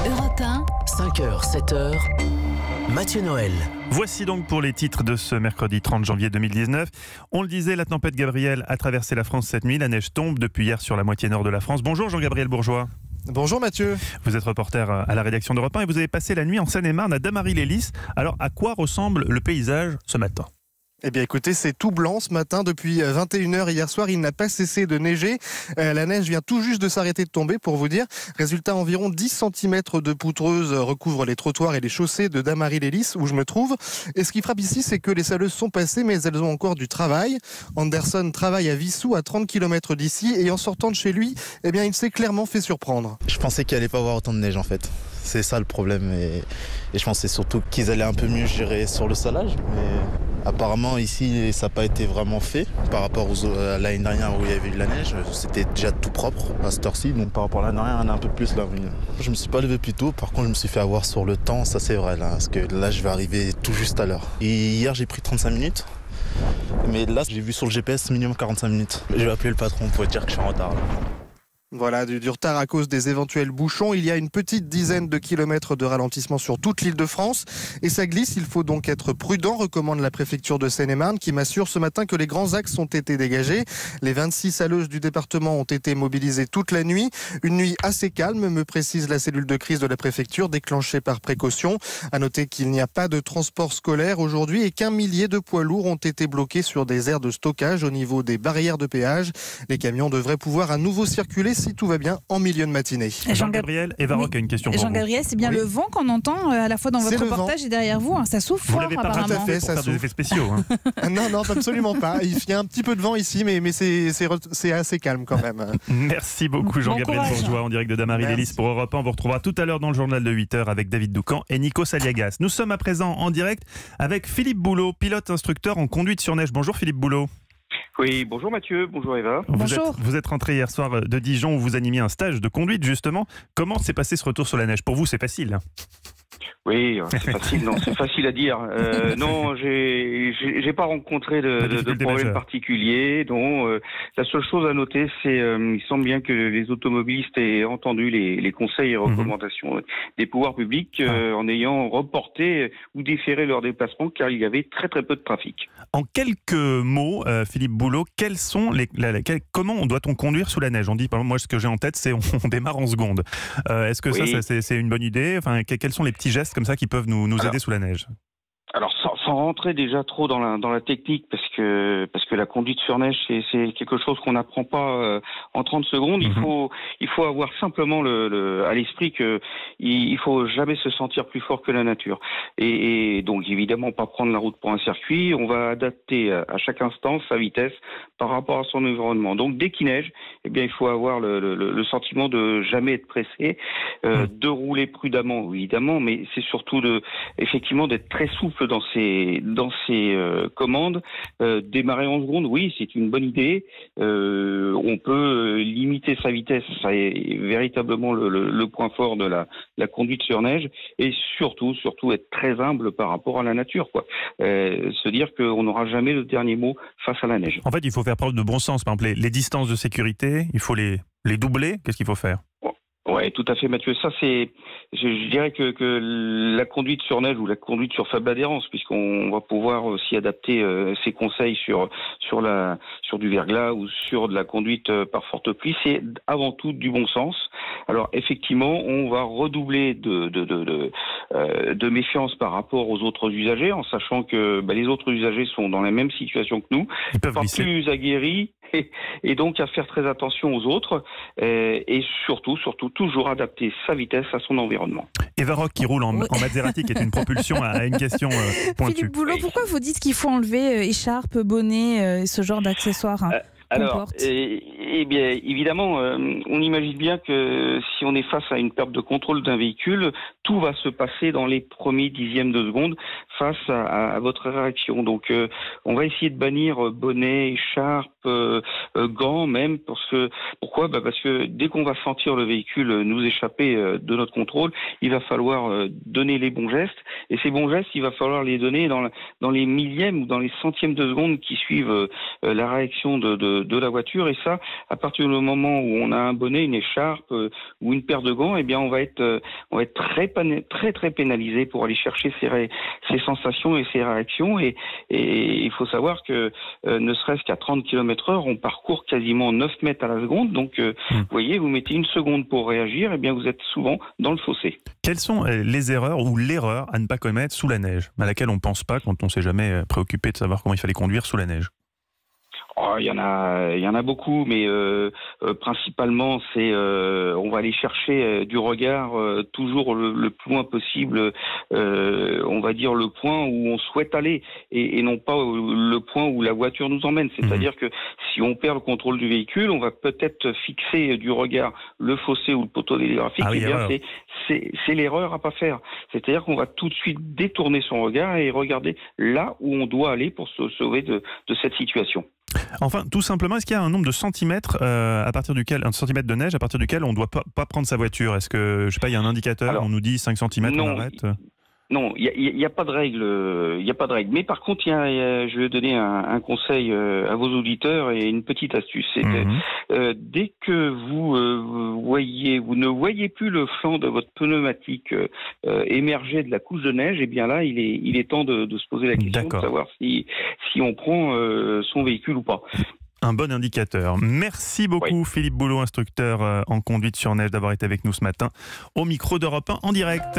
Europe 1, 5h, 7h, Mathieu Noël. Voici donc pour les titres de ce mercredi 30 janvier 2019. On le disait, la tempête Gabrielle a traversé la France cette nuit. La neige tombe depuis hier sur la moitié nord de la France. Bonjour Jean-Gabriel Bourgeois. Bonjour Mathieu. Vous êtes reporter à la rédaction d'Europe 1 et vous avez passé la nuit en Seine-et-Marne à Damary-les-Lys. Alors à quoi ressemble le paysage ce matin ? Eh bien écoutez, c'est tout blanc ce matin. Depuis 21h hier soir, il n'a pas cessé de neiger. La neige vient tout juste de s'arrêter de tomber pour vous dire. Résultat, environ 10 cm de poudreuse recouvrent les trottoirs et les chaussées de Damary-les-Lys où je me trouve. Et ce qui frappe ici, c'est que les saleuses sont passées mais elles ont encore du travail. Anderson travaille à Vissou, à 30 km d'ici, et en sortant de chez lui, eh bien il s'est clairement fait surprendre. Je pensais qu'il allait pas avoir autant de neige en fait. C'est ça le problème et je pensais surtout qu'ils allaient un peu mieux gérer sur le salage. Mais apparemment ici ça n'a pas été vraiment fait par rapport à l'année dernière où il y avait eu de la neige. C'était déjà tout propre à cette heure-ci, donc par rapport à l'année dernière on a un peu plus là. Je me suis pas levé plus tôt, par contre je me suis fait avoir sur le temps, ça c'est vrai là, parce que là je vais arriver tout juste à l'heure. Et hier j'ai pris 35 minutes, mais là j'ai vu sur le GPS minimum 45 minutes. Je vais appeler le patron pour dire que je suis en retard là. Voilà, du retard à cause des éventuels bouchons. Il y a une petite dizaine de kilomètres de ralentissement sur toute l'île de France. Et ça glisse, il faut donc être prudent, recommande la préfecture de Seine-et-Marne, qui m'assure ce matin que les grands axes ont été dégagés. Les 26 saleuses du département ont été mobilisées toute la nuit. Une nuit assez calme, me précise la cellule de crise de la préfecture, déclenchée par précaution. À noter qu'il n'y a pas de transport scolaire aujourd'hui et qu'un millier de poids lourds ont été bloqués sur des aires de stockage au niveau des barrières de péage. Les camions devraient pouvoir à nouveau circuler si tout va bien en milieu de matinée. Jean-Gabriel, Eva Rock a une question pour vous. Jean-Gabriel, c'est bien le vent qu'on entend à la fois dans votre reportage et derrière vous. Ça souffle fort apparemment. Tout à fait, ça souffle. Des effets spéciaux. Non, absolument pas. Il y a un petit peu de vent ici, mais c'est assez calme quand même. Merci beaucoup Jean-Gabriel Bourgeois en direct de Damary-les-Lys pour Europe 1. On vous retrouvera tout à l'heure dans le journal de 8h avec David Doucan et Nico Saliagas. Nous sommes à présent en direct avec Philippe Boulot, pilote instructeur en conduite sur neige. Bonjour Philippe Boulot. Oui, bonjour Mathieu, bonjour Eva. Vous êtes rentré hier soir de Dijon où vous animiez un stage de conduite justement. Comment s'est passé ce retour sur la neige ? Pour vous, c'est facile. Oui, c'est facile, non, c'est facile à dire. Non, j'ai pas rencontré de problème particulier. La seule chose à noter, c'est il semble bien que les automobilistes aient entendu les conseils et recommandations des pouvoirs publics en ayant reporté ou déféré leur déplacement car il y avait très très peu de trafic. En quelques mots, Philippe Boulot, comment doit-on conduire sous la neige ? On dit, par exemple, moi ce que j'ai en tête, c'est on démarre en seconde. Est-ce que ça c'est une bonne idée ? Enfin, quels sont les petits gestes comme ça qui peuvent nous aider sous la neige ? Alors sans rentrer déjà trop dans la technique parce que la conduite sur neige c'est quelque chose qu'on n'apprend pas en 30 secondes. Il faut avoir simplement à l'esprit que il faut jamais se sentir plus fort que la nature et donc évidemment pas prendre la route pour un circuit. On va adapter à chaque instant sa vitesse par rapport à son environnement. Donc dès qu'il neige, eh bien il faut avoir le sentiment de jamais être pressé, de rouler prudemment évidemment, mais c'est surtout effectivement d'être très souple dans ses commandes. Démarrer en seconde, oui, c'est une bonne idée. On peut limiter sa vitesse, ça est véritablement le point fort de la conduite sur neige, et surtout être très humble par rapport à la nature, quoi. Se dire qu'on n'aura jamais le dernier mot face à la neige. En fait, il faut faire preuve de bon sens. Par exemple, les distances de sécurité, il faut les doubler. Qu'est-ce qu'il faut faire ? Ouais, tout à fait, Mathieu. Ça, je dirais que la conduite sur neige ou la conduite sur faible adhérence, puisqu'on va pouvoir aussi adapter ces conseils sur du verglas ou sur de la conduite par forte pluie, c'est avant tout du bon sens. Alors effectivement, on va redoubler de méfiance par rapport aux autres usagers, en sachant que les autres usagers sont dans la même situation que nous, pas plus aguerris. Et donc à faire très attention aux autres et surtout toujours adapter sa vitesse à son environnement. Eva Rock qui roule en Maserati qui est une propulsion à une question pointue. Philippe Boulot, pourquoi vous dites qu'il faut enlever écharpe, bonnet, ce genre d'accessoires Alors, bien évidemment, on imagine bien que si on est face à une perte de contrôle d'un véhicule, tout va se passer dans les premiers dixièmes de seconde face à votre réaction. Donc, on va essayer de bannir bonnet, écharpe, gants même. Pourquoi ? Parce que dès qu'on va sentir le véhicule nous échapper de notre contrôle, il va falloir donner les bons gestes. Et ces bons gestes, il va falloir les donner dans les millièmes ou dans les centièmes de seconde qui suivent la réaction de de la voiture. Et ça, à partir du moment où on a un bonnet, une écharpe ou une paire de gants, eh bien on va être très pénalisé pour aller chercher ces sensations et ces réactions. Et il faut savoir que ne serait-ce qu'à 30 km/h, on parcourt quasiment 9 mètres à la seconde. Donc, vous voyez, vous mettez une seconde pour réagir, eh bien vous êtes souvent dans le fossé. Quelles sont les erreurs ou l'erreur à ne pas commettre sous la neige, à laquelle on ne pense pas quand on ne s'est jamais préoccupé de savoir comment il fallait conduire sous la neige? Il y en a beaucoup, mais principalement c'est on va aller chercher du regard toujours le plus loin possible, on va dire le point où on souhaite aller et non pas le point où la voiture nous emmène. C'est-à-dire que si on perd le contrôle du véhicule, on va peut-être fixer du regard le fossé ou le poteau télégraphique. Ah oui, c'est l'erreur à pas faire. C'est-à-dire qu'on va tout de suite détourner son regard et regarder là où on doit aller pour se sauver de cette situation. Enfin, tout simplement, est-ce qu'il y a un nombre de centimètres à partir duquel, un centimètre de neige à partir duquel on ne doit pas prendre sa voiture? Est-ce que, je sais pas, il y a un indicateur, on nous dit 5 cm, on arrête? Non, il y a pas de règle, Mais par contre, je vais donner un conseil à vos auditeurs et une petite astuce. C'est que dès que vous ne voyez plus le flanc de votre pneumatique émerger de la couche de neige, eh bien là, il est temps de se poser la question de savoir si on prend son véhicule ou pas. Un bon indicateur. Merci beaucoup Philippe Boulot, instructeur en conduite sur neige, d'avoir été avec nous ce matin au micro d'Europe 1 en direct.